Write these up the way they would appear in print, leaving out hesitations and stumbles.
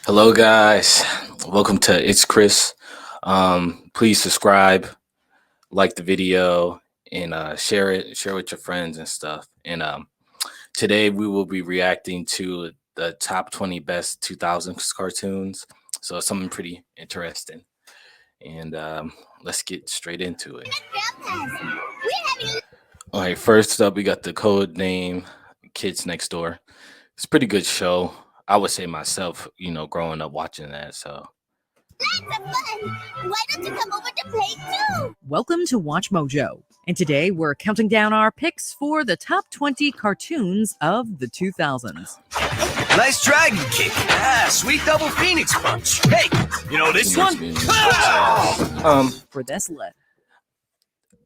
Hello, guys. Welcome to It's Chris. Please subscribe, like the video, and share it. Share with your friends and stuff. And today we will be reacting to the top 20 best 2000s cartoons. So something pretty interesting. And let's get straight into it. All right. First up, we got the code name Kids Next Door. It's a pretty good show. I would say myself, growing up watching that. So Lots of fun! Why don't you come over to play too? Welcome to Watch Mojo, and today we're counting down our picks for the top 20 cartoons of the 2000s. Nice dragon kick. Sweet double phoenix punch. Hey, you know this one? For this list,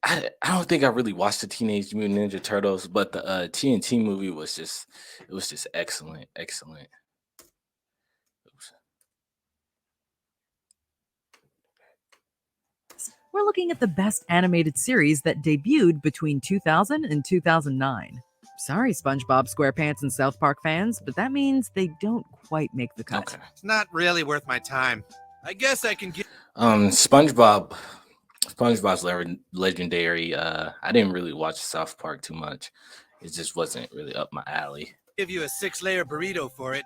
I don't think I really watched the Teenage Mutant Ninja Turtles, but the TNT movie was just excellent, excellent. Oops. we're looking at the best animated series that debuted between 2000 and 2009. Sorry, SpongeBob SquarePants and South Park fans, but that means they don't quite make the cut. Okay. It's not really worth my time. I guess I can get. SpongeBob's legendary. I didn't really watch South Park too much. It just wasn't really up my alley. Give you a 6-layer burrito for it.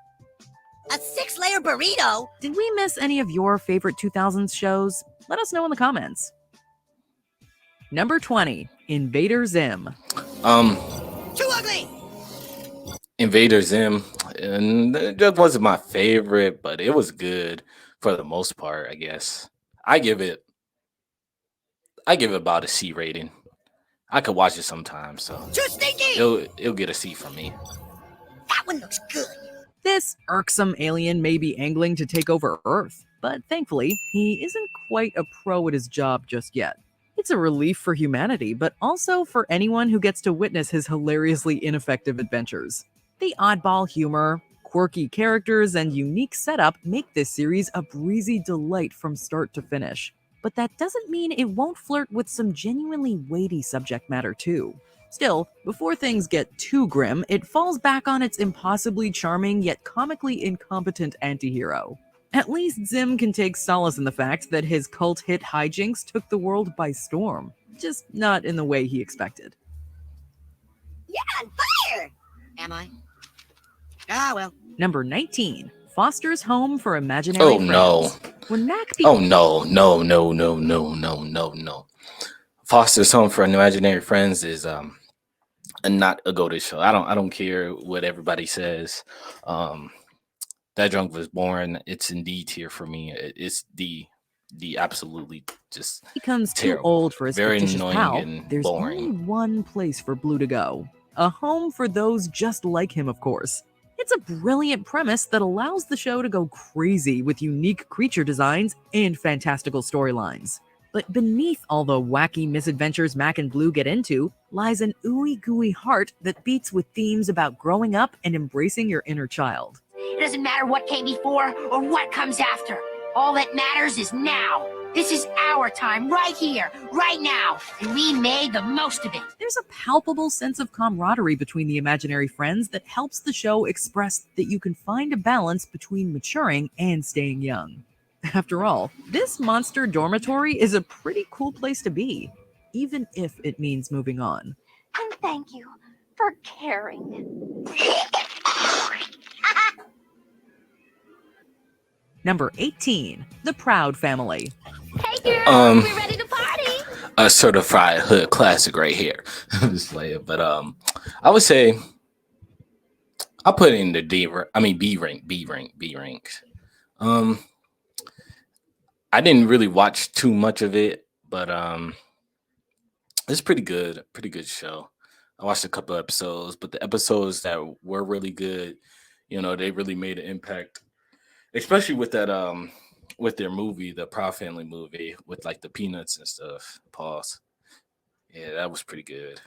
A 6-layer burrito? Did we miss any of your favorite 2000s shows? Let us know in the comments. Number 20, Invader Zim. Too ugly! Invader Zim, and that wasn't my favorite, but it was good for the most part, I guess. I give it about a C rating. I could watch it sometime, so Too stinky! it'll get a C from me. That one looks good. This irksome alien may be angling to take over Earth, but thankfully, he isn't quite a pro at his job just yet. It's a relief for humanity, but also for anyone who gets to witness his hilariously ineffective adventures. The oddball humor, quirky characters, and unique setup make this series a breezy delight from start to finish. But that doesn't mean it won't flirt with some genuinely weighty subject matter too. Still, before things get too grim, it falls back on its impossibly charming yet comically incompetent antihero. At least Zim can take solace in the fact that his cult hit hijinks took the world by storm, just not in the way he expected. You're on fire! Am I? Ah, well. Number 19, Foster's Home for Imaginary Friends. No. When Mac Oh no. Foster's Home for Imaginary Friends is not a go-to show. I don't care what everybody says. That junk was boring. It's in D tier for me. It's the absolutely just becomes too terrible. old for his Very fictitious annoying pal, and there's boring. only one place for Blue to go. A home for those just like him, of course. It's a brilliant premise that allows the show to go crazy with unique creature designs and fantastical storylines. But beneath all the wacky misadventures Mac and Blue get into lies an ooey-gooey heart that beats with themes about growing up and embracing your inner child. It doesn't matter what came before or what comes after. All that matters is now. This is our time, right here, right now, and we made the most of it. There's a palpable sense of camaraderie between the imaginary friends that helps the show express that you can find a balance between maturing and staying young. After all, this monster dormitory is a pretty cool place to be, even if it means moving on. And thank you for caring. Number 18, The Proud Family. Hey girls, we ready to party? A certified hood classic right here. I'm just playing, but I would say I'll put it in the B rank. I didn't really watch too much of it, but it's pretty good show. I watched a couple episodes, but the episodes that were really good, they really made an impact, especially with that with their movie, the Proud Family movie, with like the peanuts and stuff. Pause. Yeah, that was pretty good.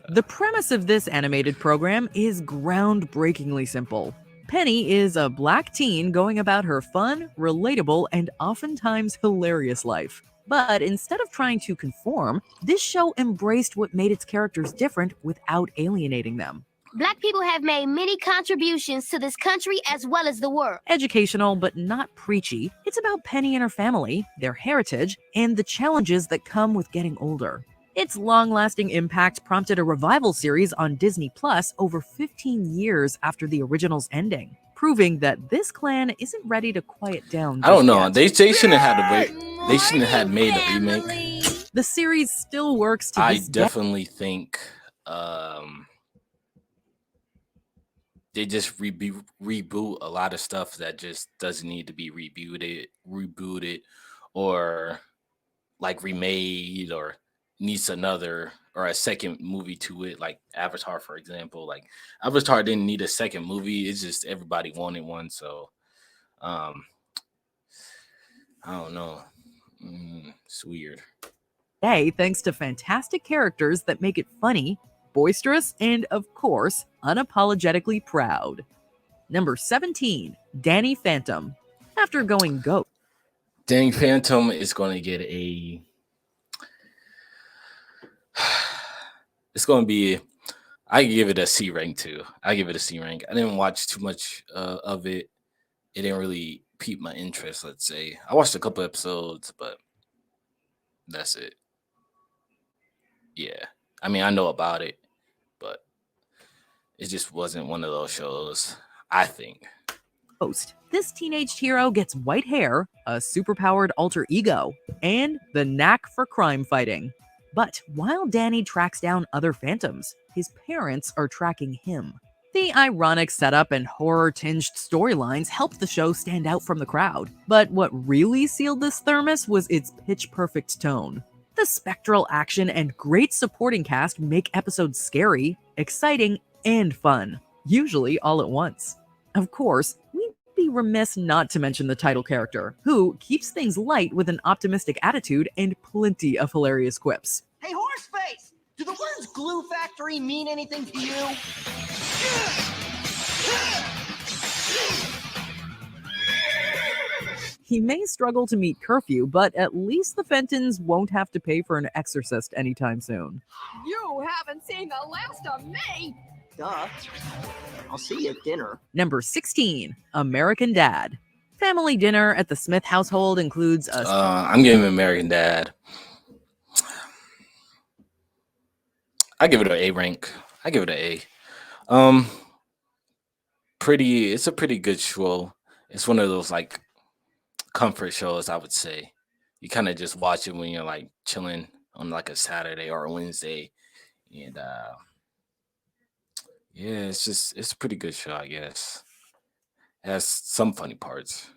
The premise of this animated program is groundbreakingly simple. Penny is a black teen going about her fun, relatable, and oftentimes hilarious life. But instead of trying to conform, this show embraced what made its characters different without alienating them. Black people have made many contributions to this country as well as the world. Educational, but not preachy, it's about Penny and her family, their heritage, and the challenges that come with getting older. Its long-lasting impact prompted a revival series on Disney Plus over 15 years after the original's ending, proving that this clan isn't ready to quiet down I don't just know. yet. They shouldn't have had they shouldn't have made a remake. The series still works to I this day. definitely think they just reboot a lot of stuff that just doesn't need to be rebooted, or like remade, or needs another or a second movie to it. Like Avatar, for example. Like Avatar didn't need a second movie. It's just everybody wanted one. So I don't know. It's weird. Day thanks to fantastic characters that make it funny, boisterous, and of course, unapologetically proud. Number 17, Danny Phantom. After going ghost, Danny Phantom is going to get a. It's going to be. I give it a C rank too. I give it a C rank. I didn't watch too much of it. It didn't really pique my interest. Let's say I watched a couple episodes, but that's it. Yeah, I mean I know about it, but it just wasn't one of those shows. I think. this teenage hero gets white hair, a superpowered alter ego, and the knack for crime fighting. But while Danny tracks down other phantoms, his parents are tracking him. The ironic setup and horror-tinged storylines helped the show stand out from the crowd, but what really sealed this thermos was its pitch-perfect tone. The spectral action and great supporting cast make episodes scary, exciting, and fun, usually all at once. Of course, we'd be remiss not to mention the title character, who keeps things light with an optimistic attitude and plenty of hilarious quips. Hey, Horseface! Do the words glue factory mean anything to you? He may struggle to meet curfew, but at least the Fentons won't have to pay for an exorcist anytime soon. You haven't seen the last of me! Duh. I'll see you at dinner. Number 16, American Dad. Family dinner at the Smith household includes a I'm giving American Dad. I give it an A rank. I give it an A. It's a pretty good show. It's one of those like comfort shows, I would say. You kind of just watch it when you're like chilling on like a Saturday or a Wednesday. And yeah, it's a pretty good show, I guess. It has some funny parts.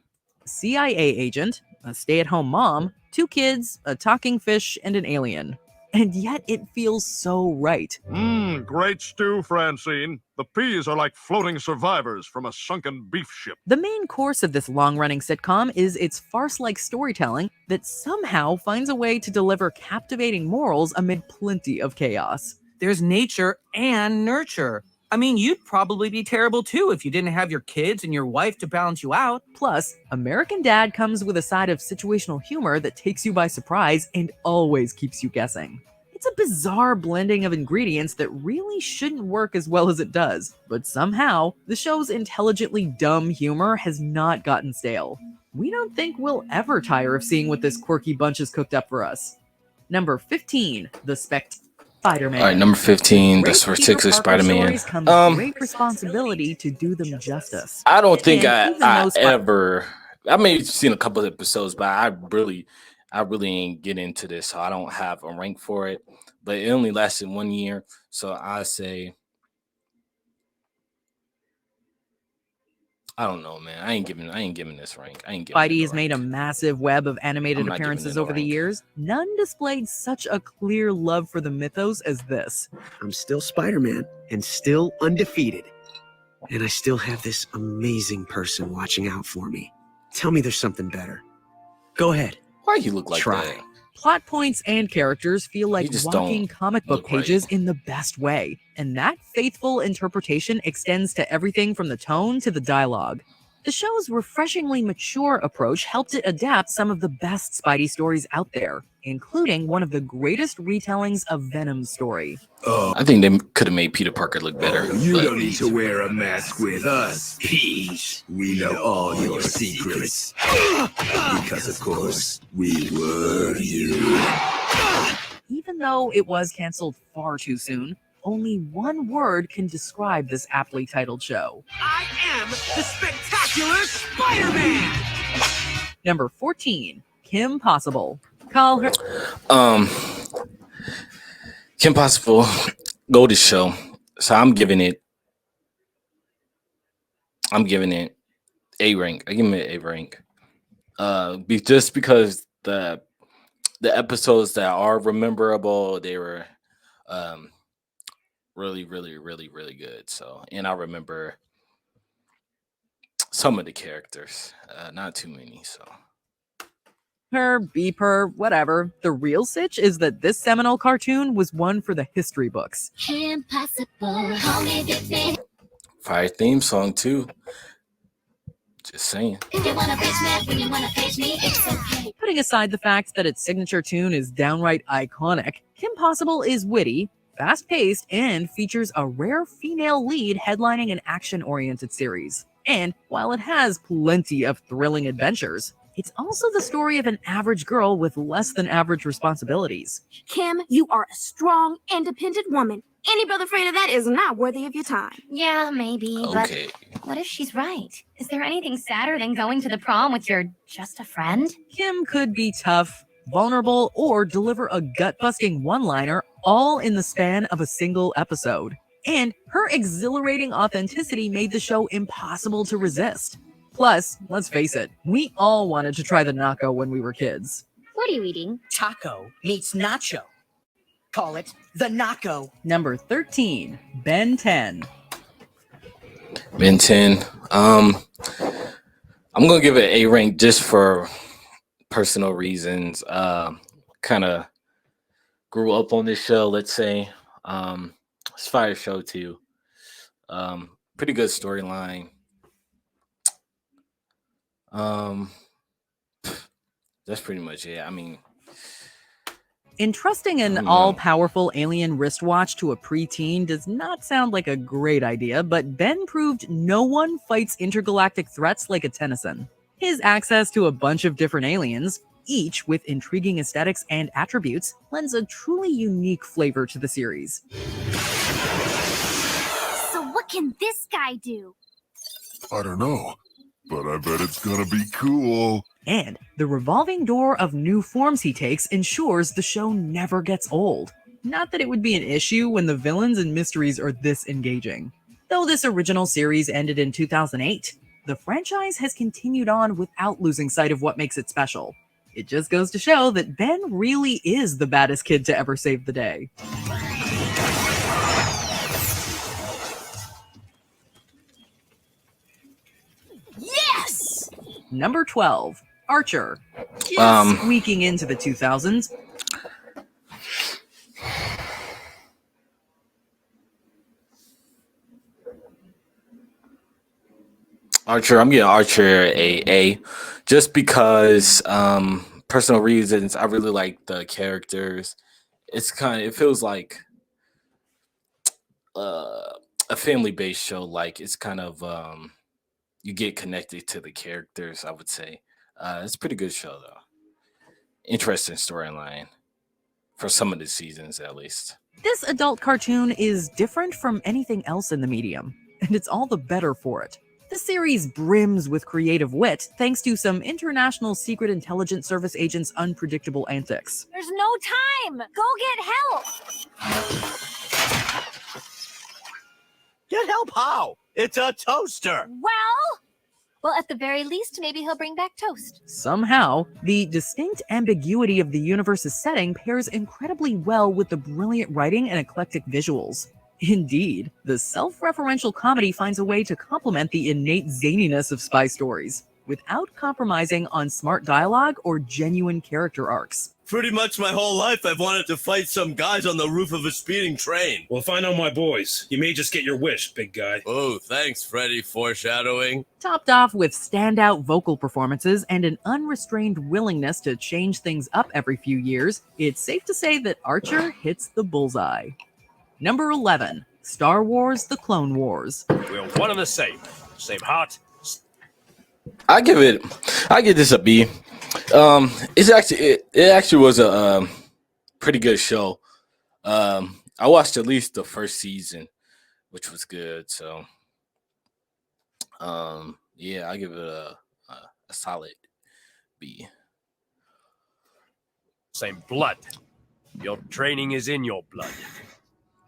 CIA agent, a stay-at-home mom, 2 kids, a talking fish, and an alien. And yet it feels so right. Great stew, Francine. The peas are like floating survivors from a sunken beef ship. The main course of this long-running sitcom is its farce-like storytelling that somehow finds a way to deliver captivating morals amid plenty of chaos. There's nature and nurture. I mean, you'd probably be terrible too if you didn't have your kids and your wife to balance you out. Plus, American Dad comes with a side of situational humor that takes you by surprise and always keeps you guessing. It's a bizarre blending of ingredients that really shouldn't work as well as it does, but somehow, the show's intelligently dumb humor has not gotten stale. We don't think we'll ever tire of seeing what this quirky bunch has cooked up for us. Number 15, The Spider-Man. All right, number 15, Great the Peter Particular Parker Spider-Man. stories come with great responsibility to do them justice. I don't think And even I though I may have seen a couple of episodes, but I really ain't get into this, so I don't have a rank for it. But it only lasted 1 year, so I say I don't know, man. I ain't giving this rank. I ain't giving Spidey it has a made a rank. massive web of animated I'm not giving appearances it a over the rank. years, none displayed such a clear love for the mythos as this. I'm still Spider-Man and still undefeated. And I still have this amazing person watching out for me. Tell me there's something better. Go ahead. Why you look like Try. that? Plot points and characters feel like just walking don't comic book look right. pages in the best way, and that faithful interpretation extends to everything from the tone to the dialogue. The show's refreshingly mature approach helped it adapt some of the best Spidey stories out there, including one of the greatest retellings of Venom's story. I think they could have made Peter Parker look better. You but- don't need to wear a mask with us, Peach. We know all your secrets. Because, of course, we were you. Even though it was canceled far too soon, only one word can describe this aptly titled show. I am the Spectacular Spider-Man! Number 14, Kim Possible. Call her. Kim Possible, go to show. So I'm giving it A rank. I give it A rank. Just because the episodes that are memorable, they were really, really, really, really good. So, and I remember some of the characters, not too many. So, Her, beep her, whatever. The real sitch is that this seminal cartoon was one for the history books. Impossible. fire theme song too. Just saying. If you wanna face me, when you wanna face me, it's okay. Putting aside the fact that its signature tune is downright iconic, Kim Possible is witty, fast-paced, and features a rare female lead headlining an action-oriented series. And while it has plenty of thrilling adventures, it's also the story of an average girl with less than average responsibilities. Kim, you are a strong, independent woman. Any brother afraid of that is not worthy of your time. Yeah, maybe, Okay. but what if she's right? Is there anything sadder than going to the prom with your just a friend? Kim could be tough, vulnerable, or deliver a gut-busting one-liner all in the span of a single episode. And her exhilarating authenticity made the show impossible to resist. Plus, let's face it, we all wanted to try the nacho when we were kids. What are you eating? Taco meets nacho. Call it the naco. Number 13, Ben 10. Ben 10. I'm gonna give it A rank just for personal reasons. Kind of grew up on this show, let's say. It's a fire show too. Pretty good storyline. That's pretty much it. I mean, Entrusting an I don't know. all-powerful alien wristwatch to a preteen does not sound like a great idea, but Ben proved no one fights intergalactic threats like a Tennyson. His access to a bunch of different aliens, each with intriguing aesthetics and attributes, lends a truly unique flavor to the series. So what can this guy do? I don't know, but I bet it's gonna be cool. And the revolving door of new forms he takes ensures the show never gets old. Not that it would be an issue when the villains and mysteries are this engaging. Though this original series ended in 2008, the franchise has continued on without losing sight of what makes it special. It just goes to show that Ben really is the baddest kid to ever save the day. Yes! Number 12, Archer. Just squeaking into the 2000s. Archer, I'm giving Archer a just because personal reasons. I really like the characters. It feels like a family-based show. Like it's kind of you get connected to the characters, I would say. It's a pretty good show though. Interesting storyline for some of the seasons at least. This adult cartoon is different from anything else in the medium, and it's all the better for it. The series brims with creative wit thanks to some international secret intelligence service agents' unpredictable antics. There's no time. Go get help. Get help how? It's a toaster. Well, at the very least, maybe he'll bring back toast. Somehow, the distinct ambiguity of the universe's setting pairs incredibly well with the brilliant writing and eclectic visuals. Indeed, the self-referential comedy finds a way to complement the innate zaniness of spy stories, without compromising on smart dialogue or genuine character arcs. Pretty much my whole life I've wanted to fight some guys on the roof of a speeding train. Well, if I know my boys, you may just get your wish, big guy. Oh, thanks, Freddy. Foreshadowing. Topped off with standout vocal performances and an unrestrained willingness to change things up every few years, it's safe to say that Archer hits the bullseye. Number 11, Star Wars: The Clone Wars. We're one and the same. Same heart. I give this a B. It actually was a pretty good show. I watched at least the first season, which was good. So, yeah, I give it a solid B. Same blood. Your training is in your blood,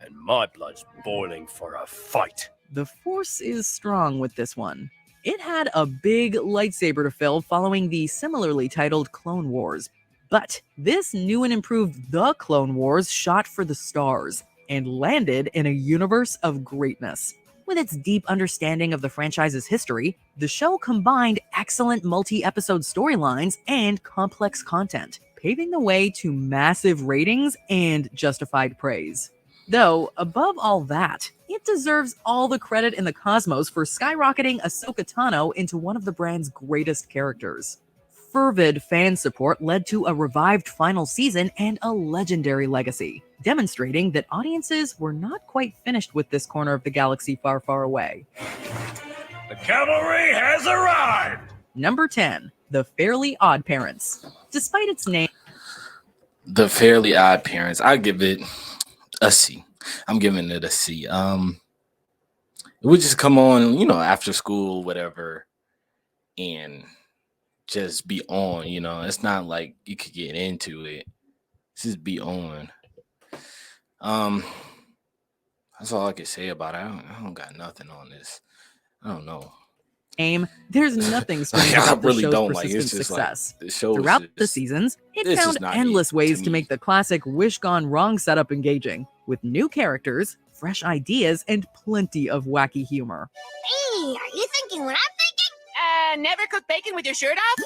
and my blood's boiling for a fight. The Force is strong with this one. It had a big lightsaber to fill following the similarly titled Clone Wars. But this new and improved The Clone Wars shot for the stars and landed in a universe of greatness. With its deep understanding of the franchise's history, the show combined excellent multi-episode storylines and complex content, paving the way to massive ratings and justified praise. Though, above all that, it deserves all the credit in the cosmos for skyrocketing Ahsoka Tano into one of the brand's greatest characters. Fervid fan support led to a revived final season and a legendary legacy, demonstrating that audiences were not quite finished with this corner of the galaxy far, far away. The cavalry has arrived! Number 10, The Fairly Odd Parents. Despite its name, The Fairly Odd Parents, I give it a C. I'm giving it a C. It would just come on, after school, whatever, and just be on. It's not like you could get into it. Just be on. That's all I can say about it. I don't got nothing on this. I don't know. There's nothing strange I about the really show's don't like. persistent It's just success. like the show. Throughout the seasons, it found endless ways to make the classic Wish Gone Wrong setup engaging, with new characters, fresh ideas, and plenty of wacky humor. Hey, are you thinking what I'm thinking? Never cook bacon with your shirt off?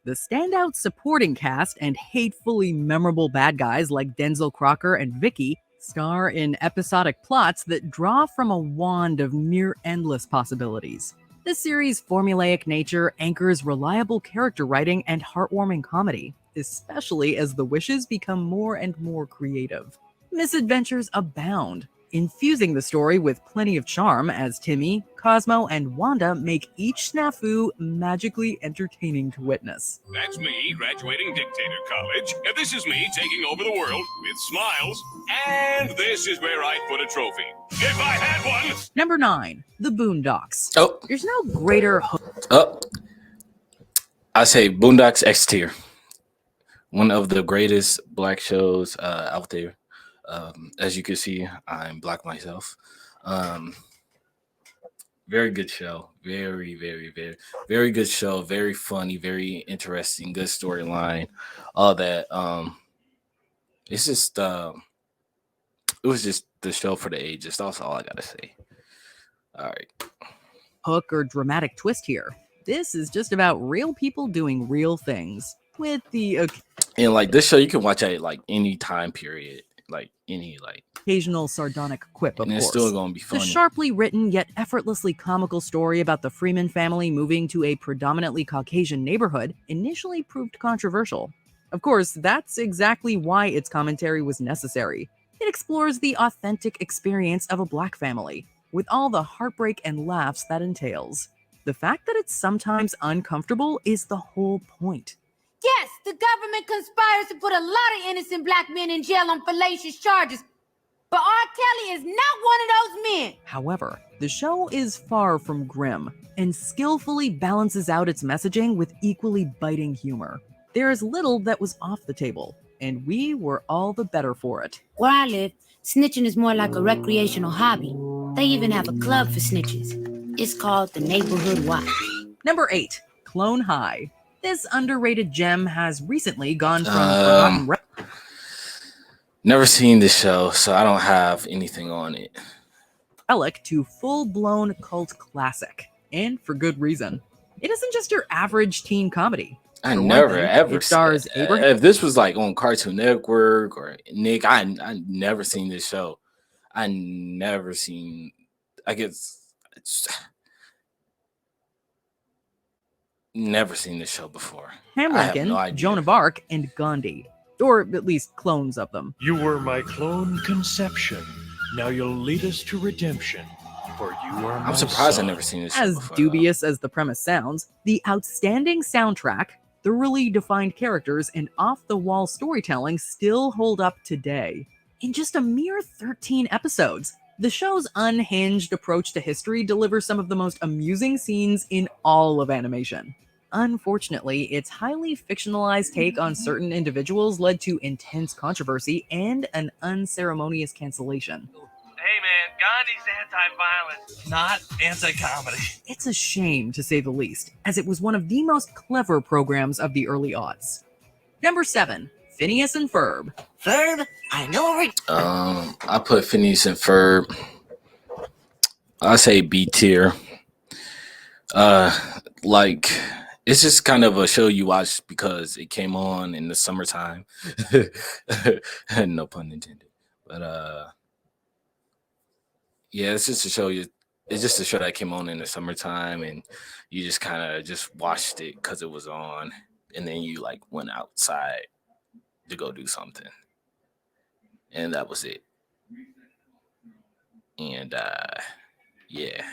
The standout supporting cast and hatefully memorable bad guys like Denzel Crocker and Vicky star in episodic plots that draw from a wand of near-endless possibilities. The series' formulaic nature anchors reliable character writing and heartwarming comedy, especially as the wishes become more and more creative. Misadventures abound, infusing the story with plenty of charm as Timmy, Cosmo, and Wanda make each snafu magically entertaining to witness. That's me graduating Dictator College, and this is me taking over the world with smiles, and this is where I'd put a trophy. If I had one! Number 9, The Boondocks. Oh. There's no greater I say Boondocks X tier. One of the greatest black shows out there. As you can see, I'm black myself. Very good show. Very, very, very, very good show. Very funny, very interesting, good storyline. All that. It's just it was just the show for the ages. That's all I gotta say. All right. Hook or dramatic twist here. This is just about real people doing real things. With the and like this show you can watch at like any time period. Like any occasional sardonic quip, of and it's course. Still gonna be funny. The sharply written yet effortlessly comical story about the Freeman family moving to a predominantly Caucasian neighborhood initially proved controversial. Of course, that's exactly why its commentary was necessary. It explores the authentic experience of a black family, with all the heartbreak and laughs that entails. The fact that it's sometimes uncomfortable is the whole point. Yes, the government conspires to put a lot of innocent black men in jail on fallacious charges. But R. Kelly is not one of those men. However, the show is far from grim and skillfully balances out its messaging with equally biting humor. There is little that was off the table, and we were all the better for it. Where I live, snitching is more like a recreational hobby. They even have a club for snitches. It's called the Neighborhood Watch. Number 8, Clone High. This underrated gem has recently gone from never seen this show, so I don't have anything on it. Relic to full-blown cult classic. and for good reason. It isn't just your average teen comedy. I For one never thing, ever it stars said, Abraham. if this was like on Cartoon Network or Nick, I never seen this show. I never seen. I guess it's never seen this show before. Ham I have Lincoln, no idea. Joan of Arc, and Gandhi, or at least clones of them. You were my clone conception. Now you'll lead us to redemption, for you are my I'm surprised son. I've never seen this show As before. dubious as the premise sounds, the outstanding soundtrack, thoroughly defined characters, and off-the-wall storytelling still hold up today. In just a mere 13 episodes, the show's unhinged approach to history delivers some of the most amusing scenes in all of animation. Unfortunately, its highly fictionalized take on certain individuals led to intense controversy and an unceremonious cancellation. Hey man, Gandhi's anti-violence, not anti-comedy. It's a shame, to say the least, as it was one of the most clever programs of the early aughts. Number 7, Phineas and Ferb. Ferb, I know I put Phineas and Ferb. I say B tier. Like, it's just kind of a show you watch because it came on in the summertime. No pun intended. But yeah, it's just a show it's just a show that came on in the summertime, and you just kind of just watched it because it was on, and then you like went outside to go do something, and that was it. And yeah.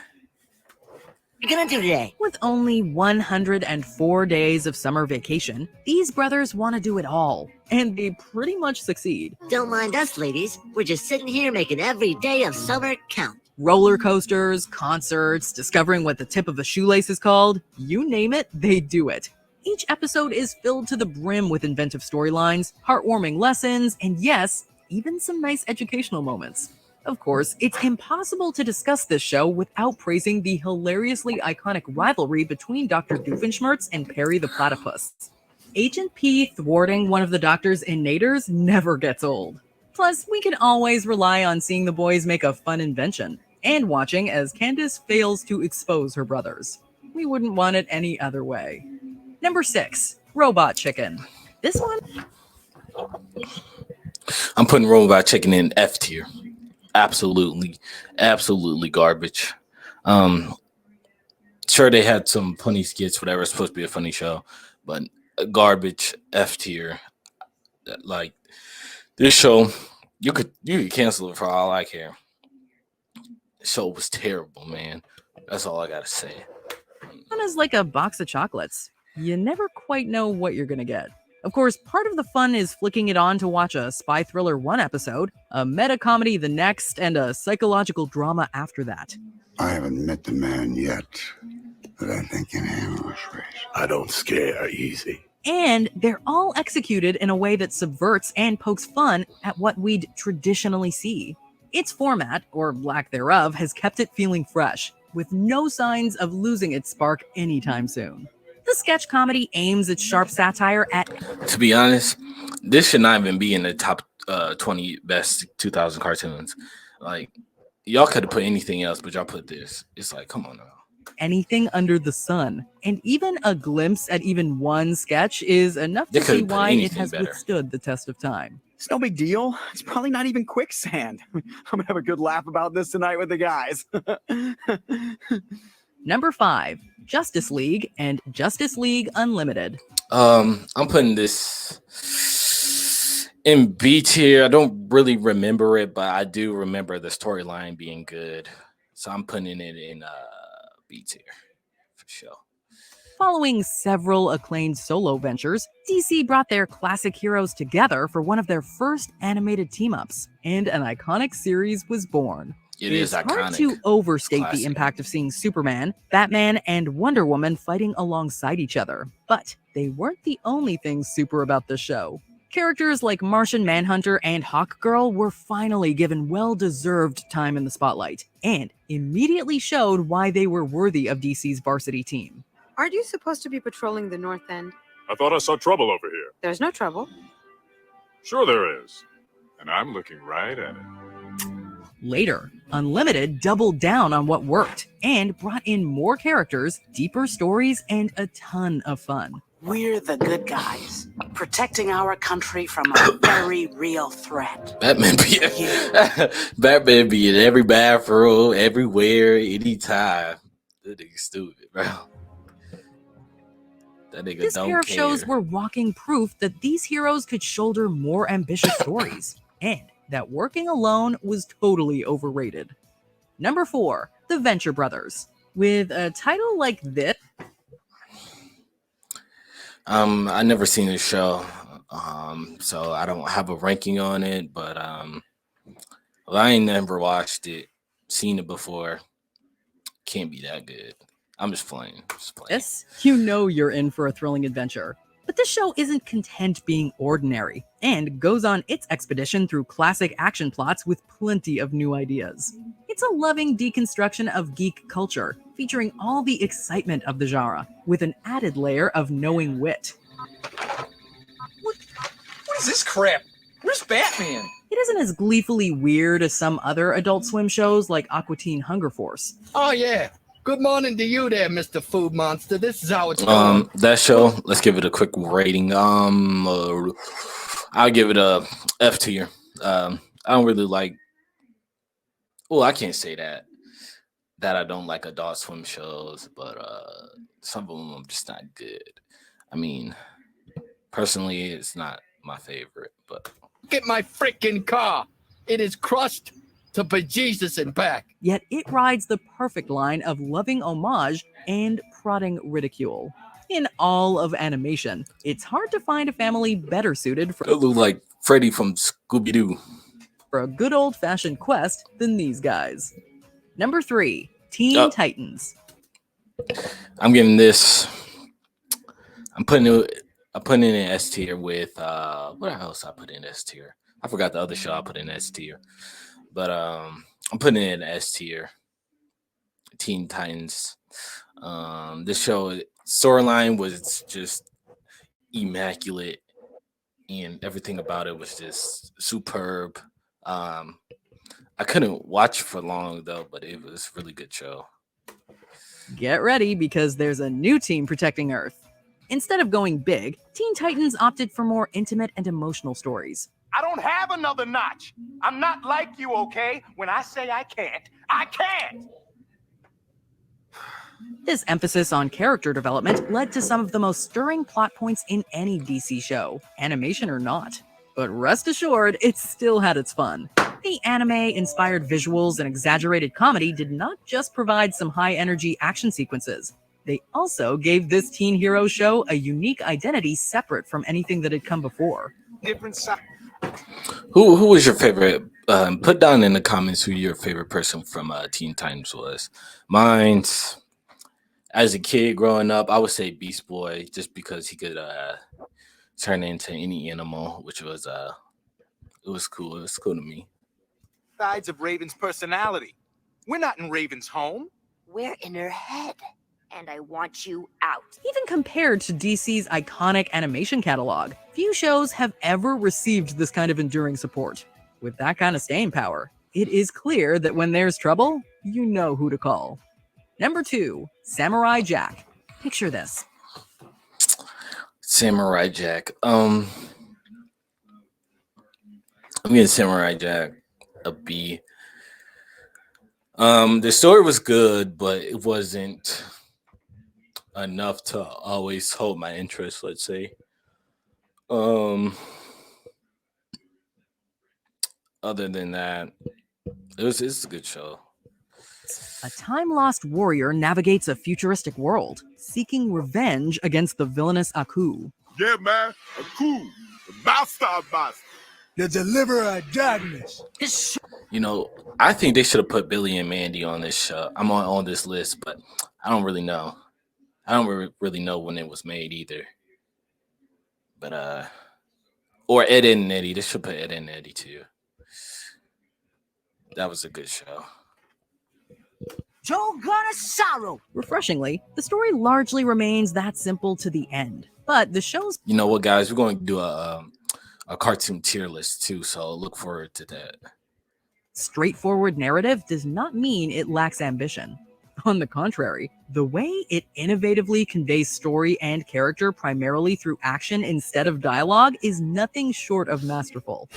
What you gonna do today? With only 104 days of summer vacation, these brothers want to do it all, and they pretty much succeed. Don't mind us, ladies. We're just sitting here making every day of summer count. Roller coasters, concerts, discovering what the tip of a shoelace is called, you name it, they do it. Each episode is filled to the brim with inventive storylines, heartwarming lessons, and yes, even some nice educational moments. Of course, it's impossible to discuss this show without praising the hilariously iconic rivalry between Dr. Doofenshmirtz and Perry the Platypus. Agent P thwarting one of the Doctor's innators never gets old. Plus, we can always rely on seeing the boys make a fun invention, and watching as Candace fails to expose her brothers. We wouldn't want it any other way. Number 6, Robot Chicken. This one? I'm putting Robot Chicken in F tier. Absolutely garbage. Sure, they had some funny skits, whatever. It's supposed to be a funny show, but garbage, F tier. Like, this show, you could cancel it for all I care. The show was terrible, man. That's all I gotta say. One is like a box of chocolates. You never quite know what you're gonna get. Of course, part of the fun is flicking it on to watch a spy thriller one episode, a meta comedy the next, and a psychological drama after that. I haven't met the man yet, but I think can handle this race. I don't scare easy. And they're all executed in a way that subverts and pokes fun at what we'd traditionally see. Its format, or lack thereof, has kept it feeling fresh, with no signs of losing its spark anytime soon. The sketch comedy aims its sharp satire at... To be honest, this should not even be in the top 20 best 2000 cartoons. Like, y'all could have put anything else, but y'all put this. It's like, come on now. Anything under the sun. And even a glimpse at even one sketch is enough to see why it has withstood the test of time. It's no big deal. It's probably not even quicksand. I'm gonna have a good laugh about this tonight with the guys. Number 5, Justice League and Justice League Unlimited. I'm putting this in B tier. I don't really remember it, but I do remember the storyline being good. So I'm putting it in B tier for sure. Following several acclaimed solo ventures, DC brought their classic heroes together for one of their first animated team-ups, and an iconic series was born. It's hard iconic. to overstate the impact of seeing Superman, Batman, and Wonder Woman fighting alongside each other, but they weren't the only things super about the show. Characters like Martian Manhunter and Hawkgirl were finally given well-deserved time in the spotlight, and immediately showed why they were worthy of DC's varsity team. Aren't you supposed to be patrolling the North End? I thought I saw trouble over here. There's no trouble. Sure there is. And I'm looking right at it. Later, Unlimited doubled down on what worked and brought in more characters, deeper stories, and a ton of fun. We're the good guys, protecting our country from a very real threat. Batman be in every bathroom, everywhere, anytime. That nigga stupid, bro. That nigga This don't pair of care. shows were walking proof that these heroes could shoulder more ambitious stories, and that working alone was totally overrated. Number 4, The Venture Brothers. With a title like this, I never seen this show, so I don't have a ranking on it. But well, I ain't never watched it, seen it before. Can't be that good. I'm just playing. yes, you know you're in for a thrilling adventure. But this show isn't content being ordinary, and goes on its expedition through classic action plots with plenty of new ideas. It's a loving deconstruction of geek culture, featuring all the excitement of the genre, with an added layer of knowing wit. What is this crap? Where's Batman? It isn't as gleefully weird as some other Adult Swim shows like Aqua Teen Hunger Force. Oh, yeah. Good morning to you there, Mr. Food Monster. This is how it's going. That show, let's give it a quick rating. I'll give it a F tier. I don't really like. Well, I can't say that I don't like Adult Swim shows, but some of them are just not good. I mean, personally, it's not my favorite, but Look at my freaking car. It is crushed to bejesus and back. Yet it rides the perfect line of loving homage and prodding ridicule. In all of animation, it's hard to find a family better suited for it look like Freddy from Scooby-Doo. For a good old-fashioned quest than these guys. Number 3, Teen Titans. I'm giving this. I'm putting it in S tier with what else I put in S tier? I forgot the other show I put in S tier. But I'm putting it in S tier. Teen Titans. This show storyline was just immaculate, and everything about it was just superb. I couldn't watch for long though, but it was a really good show. Get ready, because there's a new team protecting Earth. Instead of going big, Teen Titans opted for more intimate and emotional stories. I don't have another notch. I'm not like you, okay? When I say I can't, I can't. This emphasis on character development led to some of the most stirring plot points in any DC show, animation or not. But rest assured, it still had its fun. The anime-inspired visuals and exaggerated comedy did not just provide some high-energy action sequences. They also gave this teen hero show a unique identity separate from anything that had come before. Different side. Who was your favorite? Put down in the comments who your favorite person from Teen Titans was. Mine's, as a kid growing up, I would say Beast Boy, just because he could turn into any animal, which was it was cool. It was cool to me. Sides of Raven's personality. We're not in Raven's home. We're in her head, and I want you out. Even compared to DC's iconic animation catalog, few shows have ever received this kind of enduring support. With that kind of staying power, it is clear that when there's trouble, you know who to call. Number 2, Samurai Jack. Picture this. Samurai Jack. I'm getting Samurai Jack a B. The story was good, but it wasn't enough to always hold my interest, let's say. Other than that, it's a good show. A time-lost warrior navigates a futuristic world, seeking revenge against the villainous Aku. Yeah, man. A cool. The master of masters. The deliverer of darkness. You know, I think they should have put Billy and Mandy on this show. I'm on this list, but I don't really know. I don't really know when it was made either. But or Ed, Edd and Eddie. They should put Ed and Eddie too. That was a good show. Joe got a sorrow. Refreshingly, the story largely remains that simple to the end. But the show's... You know what, guys? We're going to do a cartoon tier list too, so look forward to that. Straightforward narrative does not mean it lacks ambition. On the contrary, the way it innovatively conveys story and character primarily through action instead of dialogue is nothing short of masterful.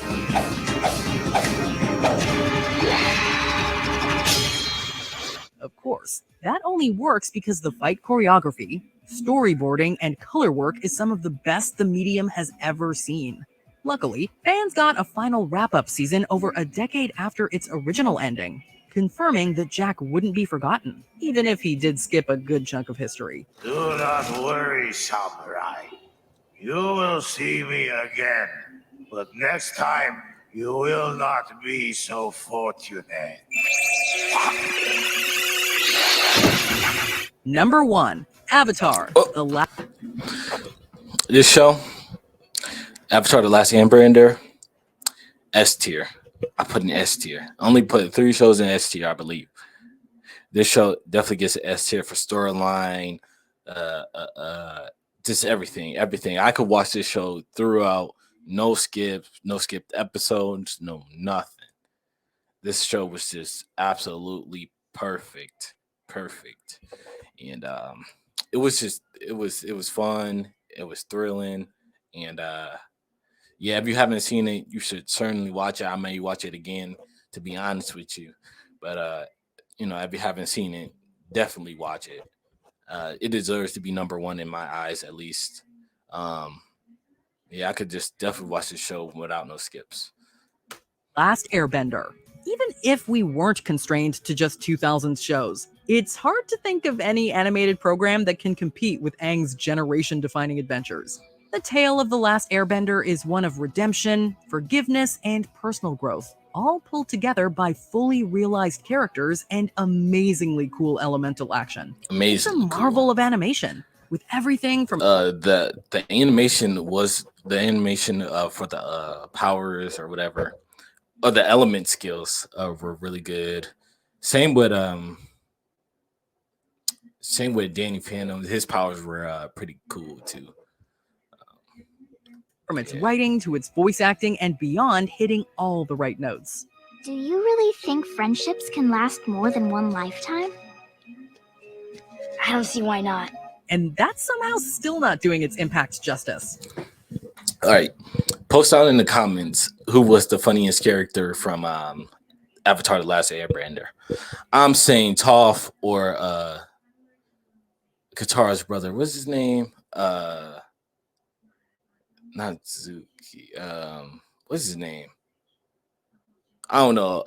Of course, that only works because the fight choreography, storyboarding, and color work is some of the best the medium has ever seen. Luckily, fans got a final wrap-up season over a decade after its original ending, confirming that Jack wouldn't be forgotten, even if he did skip a good chunk of history. Do not worry, Samurai. You will see me again. But next time, you will not be so fortunate. Number 1. Avatar. This show, Avatar: The Last Airbender, S tier. I put an S tier. I only put 3 shows in S tier, I believe. This show definitely gets an S tier for storyline, just everything. I could watch this show throughout, no skips, no skipped episodes, no nothing. This show was just absolutely perfect, and it was fun. It was thrilling, and yeah, if you haven't seen it, you should certainly watch it. I may watch it again, to be honest with you, but if you haven't seen it, definitely watch it. It deserves to be number 1 in my eyes, at least. Yeah, I could just definitely watch the show without no skips. Last Airbender. Even if we weren't constrained to just 2000s shows, it's hard to think of any animated program that can compete with Aang's generation-defining adventures. The tale of The Last Airbender is one of redemption, forgiveness, and personal growth, all pulled together by fully realized characters and amazingly cool elemental action. It's a marvel of animation, with everything from the animation was the animation for the powers or whatever, or the element skills were really good. Same with Danny Phantom. His powers were pretty cool too. From its writing to its voice acting and beyond, hitting all the right notes. Do you really think friendships can last more than one lifetime? I don't see why not. And that's somehow still not doing its impact justice. All right, post down in the comments who was the funniest character from Avatar: The Last Airbender. I'm saying Toph or Katara's brother. What's his name? Not Zuki. What's his name? I don't know.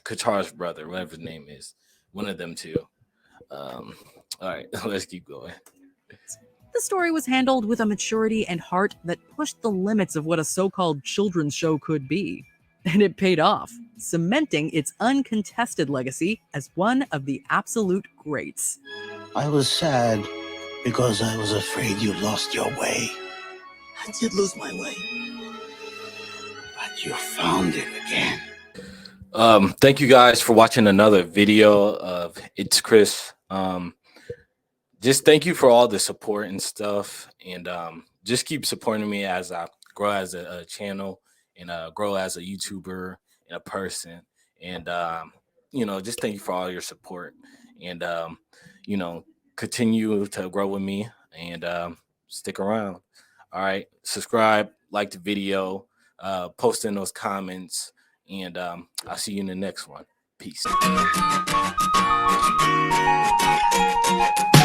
Katara's brother, whatever his name is. One of them two. All right, let's keep going. The story was handled with a maturity and heart that pushed the limits of what a so-called children's show could be. And it paid off, cementing its uncontested legacy as one of the absolute greats. I was sad because I was afraid you lost your way. I did lose my way. But you found it again. Thank you guys for watching another video of It's Chris. Just thank you for all the support and stuff, and just keep supporting me as I grow as a channel and grow as a YouTuber and a person. And just thank you for all your support, and continue to grow with me and stick around. All right, subscribe, like the video, post in those comments, and I'll see you in the next one. Peace.